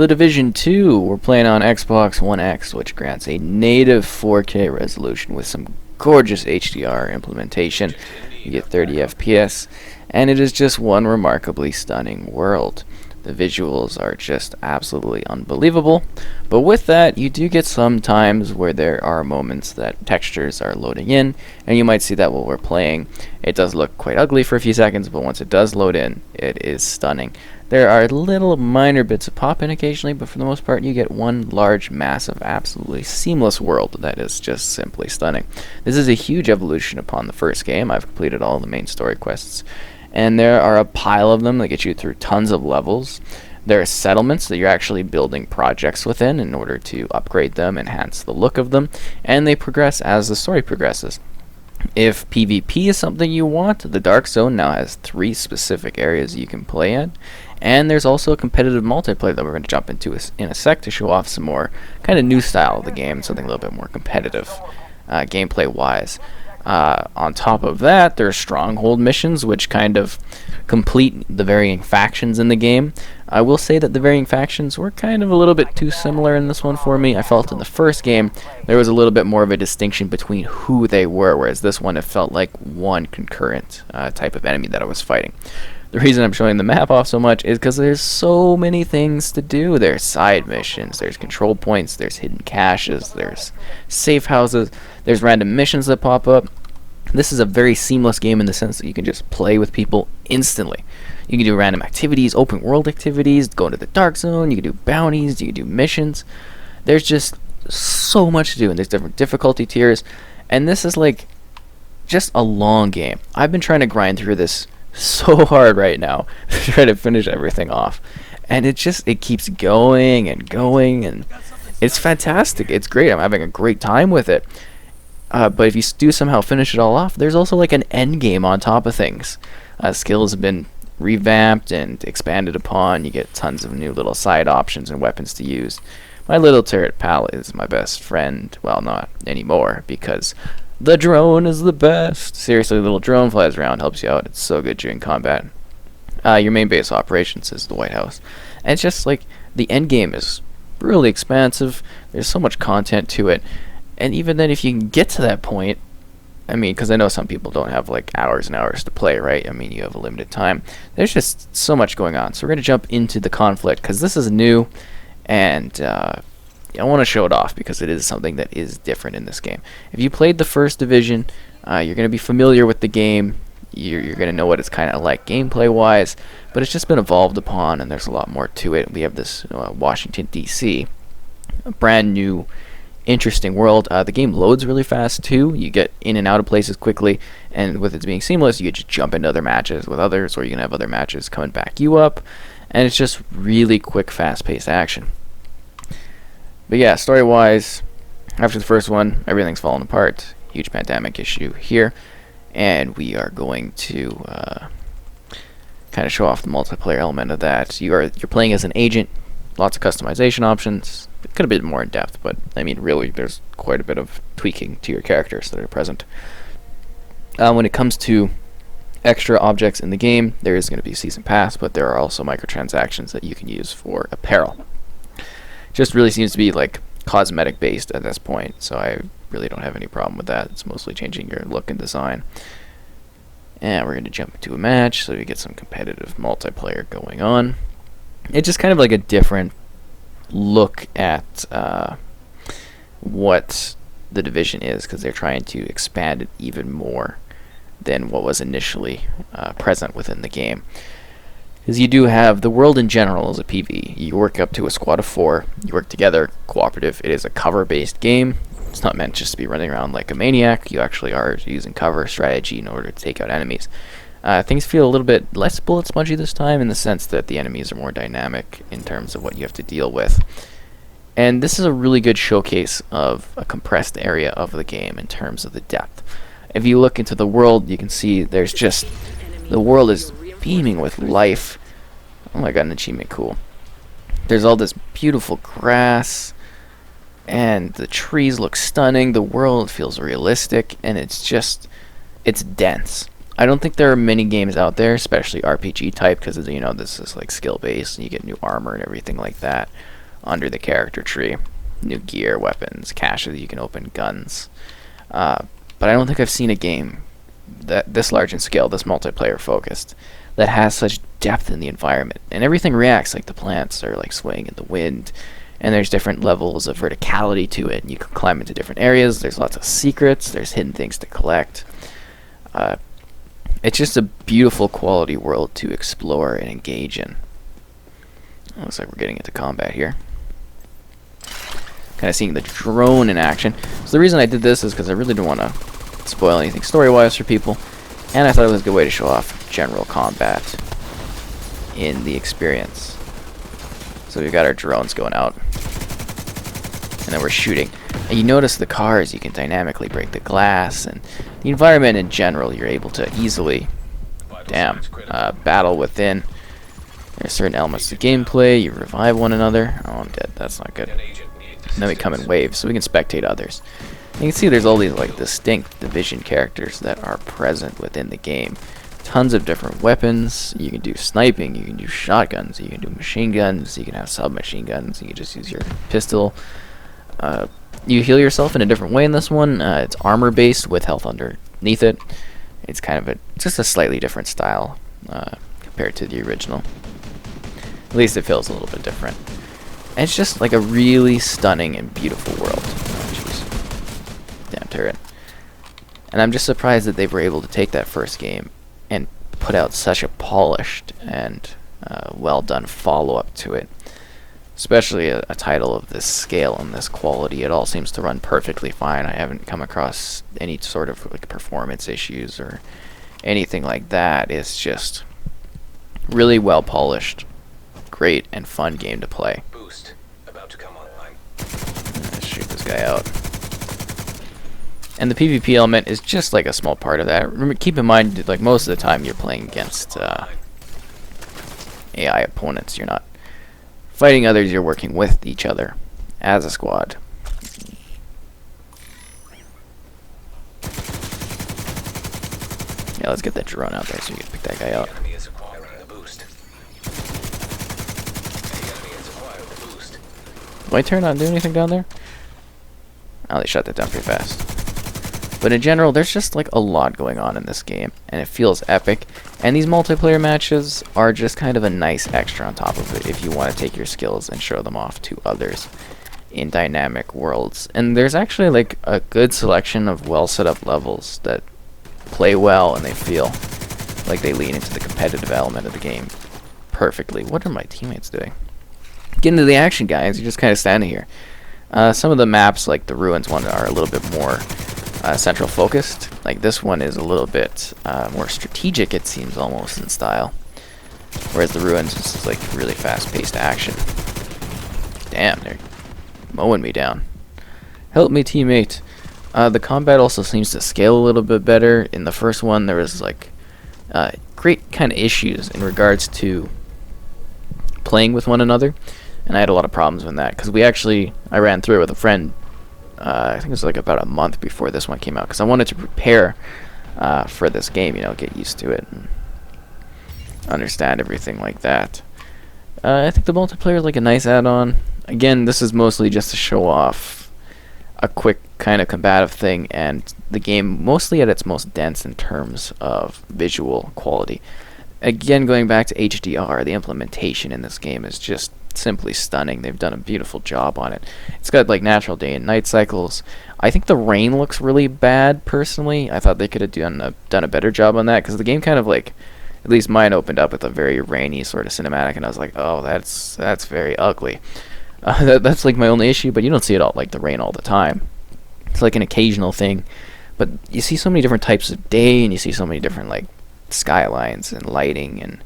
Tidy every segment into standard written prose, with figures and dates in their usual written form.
The Division 2, we're playing on Xbox One X, which grants a native 4K resolution with some gorgeous HDR implementation. You get 30 FPS, and it is just one remarkably stunning world. The visuals are just absolutely unbelievable, but with that, you do get some times where there are moments that textures are loading in, and you might see that while we're playing. It does look quite ugly for a few seconds, but once it does load in, it is stunning. There are little minor bits of pop in occasionally, but for the most part, you get one large, massive, absolutely seamless world that is just simply stunning. This is a huge evolution upon the first game. I've completed all the main story quests, and there are a pile of them that get you through tons of levels. There are settlements that you're actually building projects within in order to upgrade them, enhance the look of them, and they progress as the story progresses. If PvP is something you want, the Dark Zone now has 3 specific areas you can play in, and there's also a competitive multiplayer that we're going to jump into in a sec to show off some more kind of new style of the game, something a little bit more competitive gameplay wise. On top of that, there are Stronghold missions, which kind of complete the varying factions in the game. I will say that the varying factions were kind of a little bit too similar in this one for me. I felt in the first game there was a little bit more of a distinction between who they were, whereas this one it felt like one concurrent type of enemy that I was fighting. The reason I'm showing the map off so much is because there's so many things to do. There's side missions, there's control points, there's hidden caches, there's safe houses, there's random missions that pop up. This is a very seamless game in the sense that you can just play with people instantly. You can do random activities, open world activities, go into the Dark Zone, you can do bounties, you can do missions. There's just so much to do, and there's different difficulty tiers, and this is like just a long game. I've been trying to grind through this so hard right now to try to finish everything off, and it keeps going and going, and it's fantastic. It's great. I'm having a great time with it. But if you do somehow finish it all off, there's also like an endgame on top of things. Skills have been revamped and expanded upon. You get tons of new little side options and weapons to use. My little turret pal is my best friend. Well, not anymore, because the drone is the best. Seriously, the little drone flies around, helps you out. It's so good during combat. Your main base of operations is the White House. And it's just like, the end game is really expansive. There's so much content to it. And even then, if you can get to that point, I mean, because I know some people don't have like hours and hours to play, right? I mean, you have a limited time. There's just so much going on. So we're going to jump into the conflict, because this is new, and I want to show it off because it is something that is different in this game. If you played the first Division, you're going to be familiar with the game. You're going to know what it's kind of like gameplay-wise, but it's just been evolved upon, and there's a lot more to it. We have this Washington, D.C., a brand new, interesting world. The game loads really fast, too. You get in and out of places quickly, and with it being seamless, you can just jump into other matches with others, or you can have other matches come and back you up, and it's just really quick, fast-paced action. But yeah, story-wise, after the first one, everything's fallen apart. Huge pandemic issue here, and we are going to kind of show off the multiplayer element of that. You're playing as an agent, lots of customization options. It could have been more in depth, but I mean, really, there's quite a bit of tweaking to your characters that are present. When it comes to extra objects in the game, there is going to be a season pass, but there are also microtransactions that you can use for apparel. Just really seems to be like cosmetic based at this point, so I really don't have any problem with that. It's mostly changing your look and design. And we're going to jump into a match so we get some competitive multiplayer going on. It's just kind of like a different look at what the Division is, because they're trying to expand it even more than what was initially present within the game. Because you do have the world in general as a PvE. You work up to a squad of 4. You work together, cooperative. It is a cover-based game. It's not meant just to be running around like a maniac. You actually are using cover strategy in order to take out enemies. Things feel a little bit less bullet spongy this time, in the sense that the enemies are more dynamic in terms of what you have to deal with. And this is a really good showcase of a compressed area of the game in terms of the depth. If you look into the world, you can see there's just, the world is beaming with life. Oh my god, an achievement, cool. There's all this beautiful grass, and the trees look stunning. The world feels realistic, and it's dense. I don't think there are many games out there, especially RPG type, because this is like skill based, and you get new armor and everything like that under the character tree, new gear, weapons, caches you can open, guns. But I don't think I've seen a game that this large in scale, this multiplayer focused, that has such depth in the environment, and everything reacts. Like the plants are like swaying in the wind, and there's different levels of verticality to it, and you can climb into different areas. There's lots of secrets, there's hidden things to collect. It's just a beautiful quality world to explore and engage in. Looks like we're getting into combat here. Kind of seeing the drone in action. So the reason I did this is because I really didn't want to spoil anything story-wise for people, and I thought it was a good way to show off general combat in the experience. So we've got our drones going out, and then we're shooting. And you notice the cars, you can dynamically break the glass, and the environment in general, you're able to easily, battle within. There's certain elements of gameplay, you revive one another. Oh, I'm dead, that's not good. And then we come in waves, so we can spectate others. You can see there's all these like distinct division characters that are present within the game. Tons of different weapons. You can do sniping, you can do shotguns, you can do machine guns, you can have submachine guns, you can just use your pistol. You heal yourself in a different way in this one. It's armor based with health underneath it. It's kind of just a slightly different style compared to the original. At least it feels a little bit different. And it's just like a really stunning and beautiful world. Oh, jeez. Damn turret. And I'm just surprised that they were able to take that first game and put out such a polished and well done follow-up to it. Especially a title of this scale and this quality. It all seems to run perfectly fine. I haven't come across any sort of like performance issues or anything like that. It's just really well polished, great and fun game to play. Boost about to come online. Let's shoot this guy out. And the PvP element is just like a small part of that. Remember, keep in mind, like most of the time you're playing against AI opponents. You're not fighting others, you're working with each other as a squad. Yeah, let's get that drone out there so we can pick that guy out. My turn not do anything down there? Oh, they shut that down pretty fast. But in general, there's just like a lot going on in this game, and it feels epic. And these multiplayer matches are just kind of a nice extra on top of it if you want to take your skills and show them off to others in dynamic worlds. And there's actually like a good selection of well set up levels that play well, and they feel like they lean into the competitive element of the game perfectly. What are my teammates doing? Get into the action, guys. You're just kind of standing here. Some of the maps, like the ruins one, are a little bit more central focused. Like this one is a little bit more strategic, it seems, almost in style, whereas the ruins is like really fast paced action. Damn, they're mowing me down. Help me, teammate. The combat also seems to scale a little bit better. In the first one there was like great kind of issues in regards to playing with one another, and I had a lot of problems with that, because I ran through it with a friend. I think it was like about a month before this one came out, because I wanted to prepare for this game, get used to it and understand everything like that. I think the multiplayer is like a nice add-on. Again, this is mostly just to show off a quick kind of combative thing, and the game mostly at its most dense in terms of visual quality. Again, going back to HDR, the implementation in this game is just simply stunning. They've done a beautiful job on it. It's got like natural day and night cycles. I think the rain looks really bad personally. I thought they could have done a better job on that, because the game kind of like, at least mine, opened up with a very rainy sort of cinematic, and I was like, oh, that's very ugly. That's like my only issue, but you don't see it all like the rain all the time. It's like an occasional thing, but you see so many different types of day, and you see so many different like skylines and lighting, and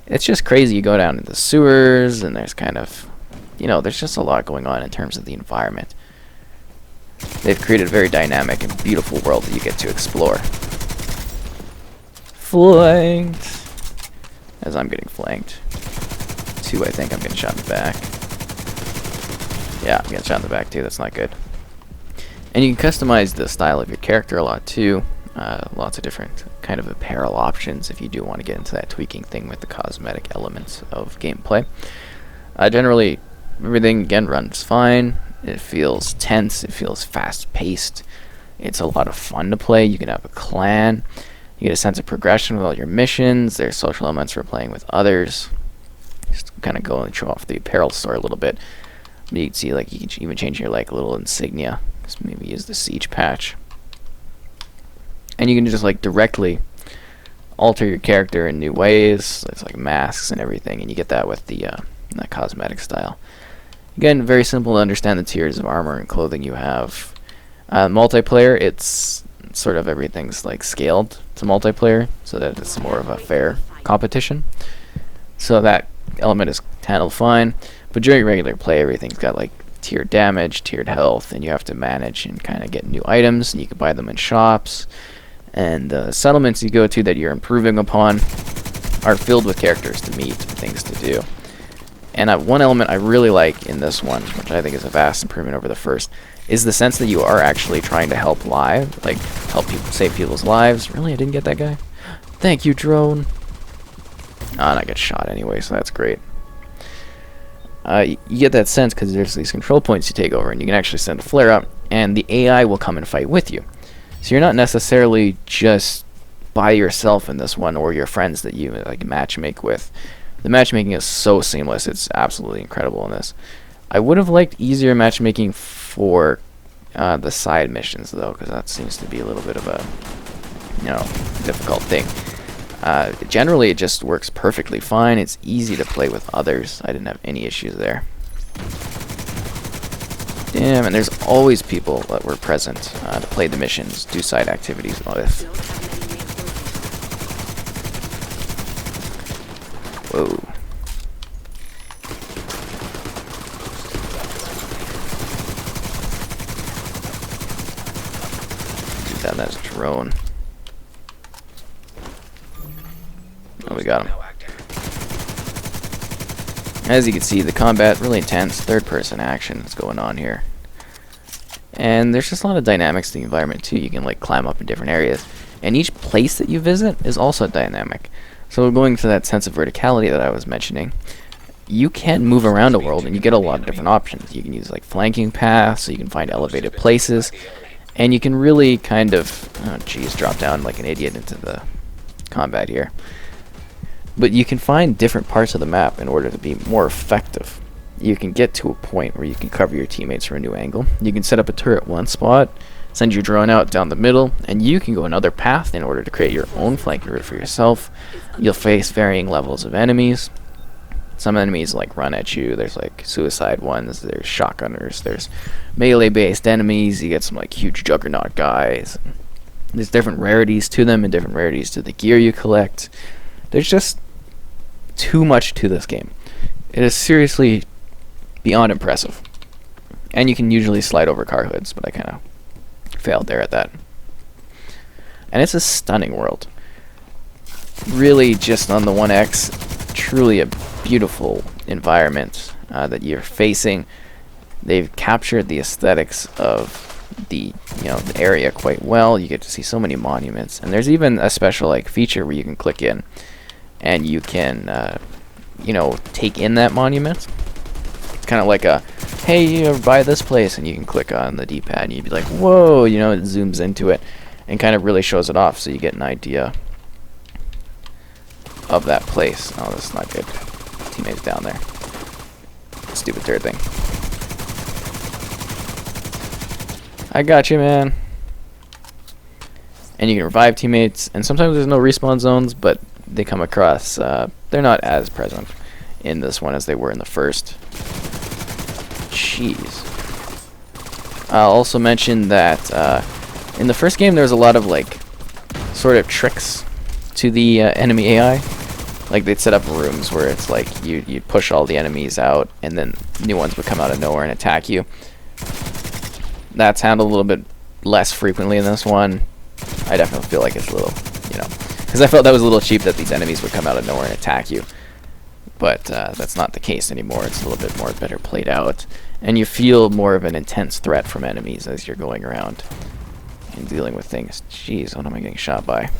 it's just crazy. You go down into the sewers, and there's kind of, there's just a lot going on in terms of the environment. They've created a very dynamic and beautiful world that you get to explore. Flanked. As I'm getting flanked. 2, I think. I'm getting shot in the back. Yeah, I'm getting shot in the back too. That's not good. And you can customize the style of your character a lot too. Lots of different kind of apparel options if you do want to get into that tweaking thing with the cosmetic elements of gameplay. Generally, everything again runs fine. It feels tense. It feels fast-paced. It's a lot of fun to play. You can have a clan. You get a sense of progression with all your missions. There's social elements for playing with others. Just kind of go and show off the apparel store a little bit. You can see like you can even change your like little insignia. Just maybe use the siege patch. And you can just like directly alter your character in new ways. It's like masks and everything, and you get that with the that cosmetic style. Again, very simple to understand the tiers of armor and clothing you have. Multiplayer, it's sort of everything's like scaled to multiplayer so that it's more of a fair competition. So that element is handled fine. But during regular play, everything's got like tiered damage, tiered health, and you have to manage and kind of get new items, and you can buy them in shops. And the settlements you go to that you're improving upon are filled with characters to meet and things to do. And one element I really like in this one, which I think is a vast improvement over the first, is the sense that you are actually trying to help help people save people's lives. Really, I didn't get that guy? Thank you, drone. Ah, and I get shot anyway, so that's great. You get that sense because there's these control points you take over, and you can actually send a flare up, and the AI will come and fight with you. So you're not necessarily just by yourself in this one, or your friends that you like matchmake with. The matchmaking is so seamless; it's absolutely incredible in this. I would have liked easier matchmaking for the side missions, though, because that seems to be a little bit of a difficult thing. Generally, it just works perfectly fine. It's easy to play with others. I didn't have any issues there. Damn, and there's always people that were present to play the missions, do side activities with. Whoa. Do that as a drone. Oh, we got him. As you can see, the combat really intense, third-person action that's going on here. And there's just a lot of dynamics to the environment too. You can like climb up in different areas, and each place that you visit is also dynamic. So going to that sense of verticality that I was mentioning, you can move around the world and you get a lot of different options. You can use like flanking paths, so you can find elevated places, and you can really kind of, drop down like an idiot into the combat here. But you can find different parts of the map in order to be more effective. You can get to a point where you can cover your teammates from a new angle. You can set up a turret one spot, send your drone out down the middle, and you can go another path in order to create your own flanking route for yourself. You'll face varying levels of enemies. Some enemies like run at you. There's like suicide ones, there's shotgunners, there's melee based enemies. You get some like huge juggernaut guys. There's different rarities to them and different rarities to the gear you collect. There's just too much to this game. It is seriously beyond impressive. And you can usually slide over car hoods, but I kind of failed there at that. And it's a stunning world. Really, just on the 1X, truly a beautiful environment that you're facing. They've captured the aesthetics of the area quite well. You get to see so many monuments, and there's even a special like feature where you can click in and you can take in that monument. It's kind of like a hey, buy this place, and you can click on the D-pad and you'd be like, whoa, it zooms into it and kind of really shows it off, so you get an idea of that place. Oh, that's not good. Teammates down there. Stupid third thing. I got you, man. And you can revive teammates, and sometimes there's no respawn zones, but they come across, they're not as present in this one as they were in the first. Jeez. I'll also mention that in the first game there was a lot of like sort of tricks to the enemy AI. Like they'd set up rooms where it's like you'd push all the enemies out, and then new ones would come out of nowhere and attack you. That's handled a little bit less frequently in this one. I definitely feel like it's a little, because I felt that was a little cheap that these enemies would come out of nowhere and attack you. But that's not the case anymore. It's a little bit more better played out, and you feel more of an intense threat from enemies as you're going around. in dealing with things. Jeez, what am I getting shot by?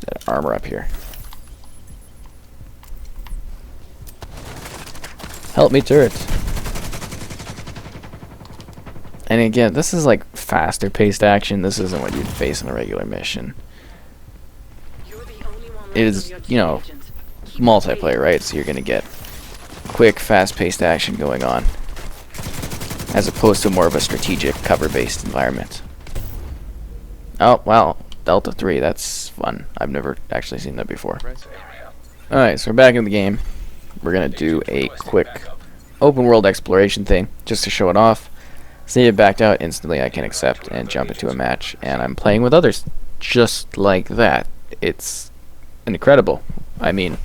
That armor up here. Help me, turret. And again, this is like faster paced action. This isn't what you'd face in a regular mission. It is, you know, multiplayer, right? So you're gonna get quick, fast-paced action going on, as opposed to more of a strategic, cover-based environment. Oh, wow. Delta 3, that's fun. I've never actually seen that before. Alright, so we're back in the game. We're going to do a quick open-world exploration thing, just to show it off. See it backed out instantly, I can accept and jump into a match, and I'm playing with others. Just like that. It's incredible. I mean,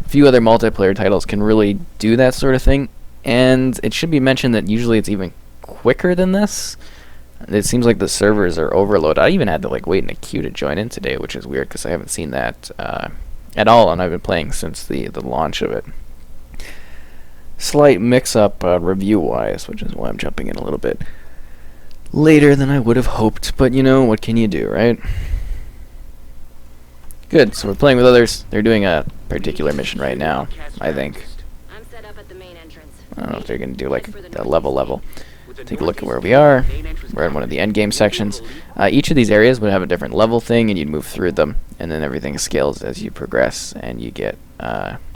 few other multiplayer titles can really do that sort of thing, and it should be mentioned that usually it's even quicker than this. It seems like the servers are overloaded. I even had to like wait in a queue to join in today, which is weird because I haven't seen that at all, and I've been playing since the launch of it. Slight mix-up review-wise, which is why I'm jumping in a little bit later than I would have hoped, but you know, what can you do, right? Good, so we're playing with others. They're doing a particular mission right now, I think. I don't know if they're going to do like a level. Take a look at where we are. We're in one of the endgame sections. Each of these areas would have a different level thing, and you'd move through them, and then everything scales as you progress, and you get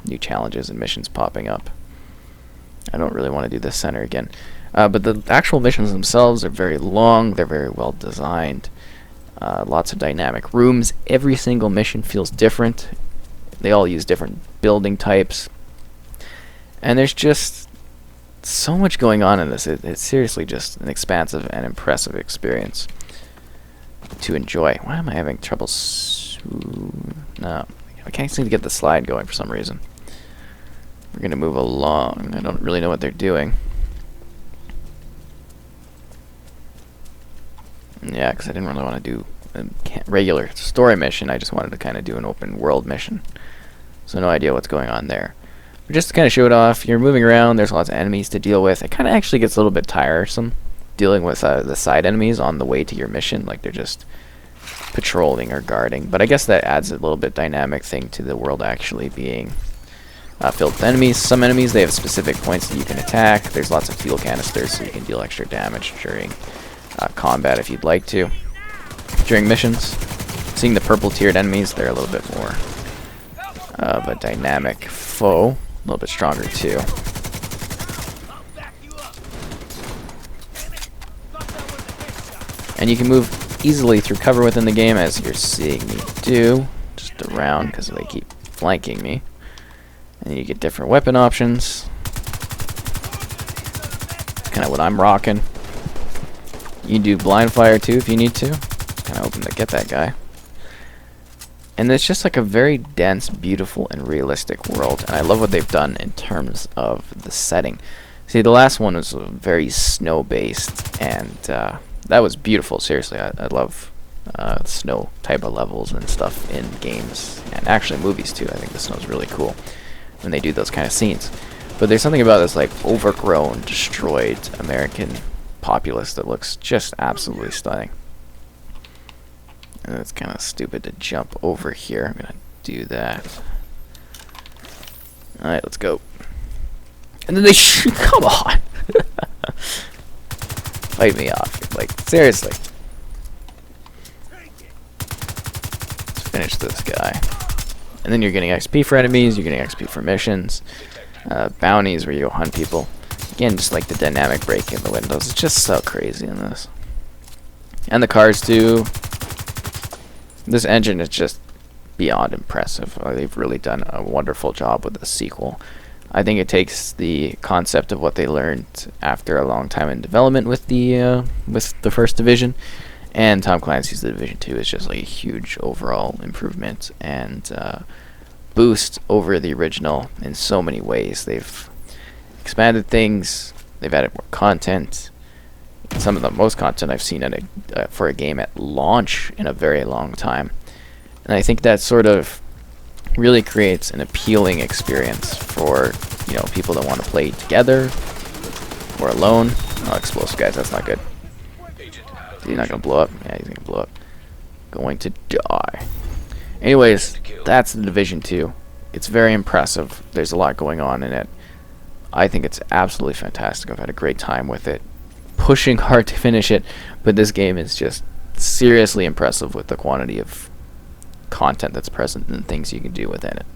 new challenges and missions popping up. I don't really want to do this center again. But the actual missions themselves are very long. They're very well designed. Lots of dynamic rooms. Every single mission feels different. They all use different building types. And there's just so much going on in this. It's seriously just an expansive and impressive experience to enjoy. Why am I having trouble? No, I can't seem to get the slide going for some reason. We're going to move along. I don't really know what they're doing. Yeah, because I didn't really want to do a regular story mission. I just wanted to kind of do an open world mission. So no idea what's going on there. But just to kind of show it off, you're moving around, there's lots of enemies to deal with. It kind of actually gets a little bit tiresome dealing with the side enemies on the way to your mission. Like they're just patrolling or guarding. But I guess that adds a little bit dynamic thing to the world actually being filled with enemies. Some enemies, they have specific points that you can attack. There's lots of fuel canisters, so you can deal extra damage during combat if you'd like to. During missions, seeing the purple tiered enemies, they're a little bit more of a dynamic foe. A little bit stronger too. And you can move easily through cover within the game, as you're seeing me do. Just around, because they keep flanking me. And you get different weapon options. That's kind of what I'm rocking. You can do blind fire too if you need to. Kind of hoping to get that guy. And it's just like a very dense, beautiful, and realistic world. And I love what they've done in terms of the setting. See, the last one was very snow-based, and that was beautiful. Seriously, I love snow type of levels and stuff in games, and actually movies too. I think the snow's really cool when they do those kind of scenes. But there's something about this like overgrown, destroyed American populace that looks just absolutely stunning. And it's kind of stupid to jump over here. I'm gonna do that. Alright, let's go. And then they shoot. Come on! Fight me off. Like, seriously. Let's finish this guy. And then you're getting XP for enemies, you're getting XP for missions, bounties where you go hunt people. Again, just like the dynamic break in the windows. It's just so crazy in this. And the cars too. This engine is just beyond impressive. They've really done a wonderful job with the sequel. I think it takes the concept of what they learned after a long time in development with the first Division, and Tom Clancy's The Division 2 is just like a huge overall improvement and boost over the original in so many ways. They've expanded things, they've added more content. Some of the most content I've seen in for a game at launch in a very long time. And I think that sort of really creates an appealing experience for, you know, people that want to play together or alone. Oh, explosive guys, that's not good. He's not gonna blow up. Yeah, he's gonna blow up. Going to die. Anyways, that's the Division 2. It's very impressive. There's a lot going on in it. I think it's absolutely fantastic. I've had a great time with it. Pushing hard to finish it, but this game is just seriously impressive with the quantity of content that's present and things you can do within it.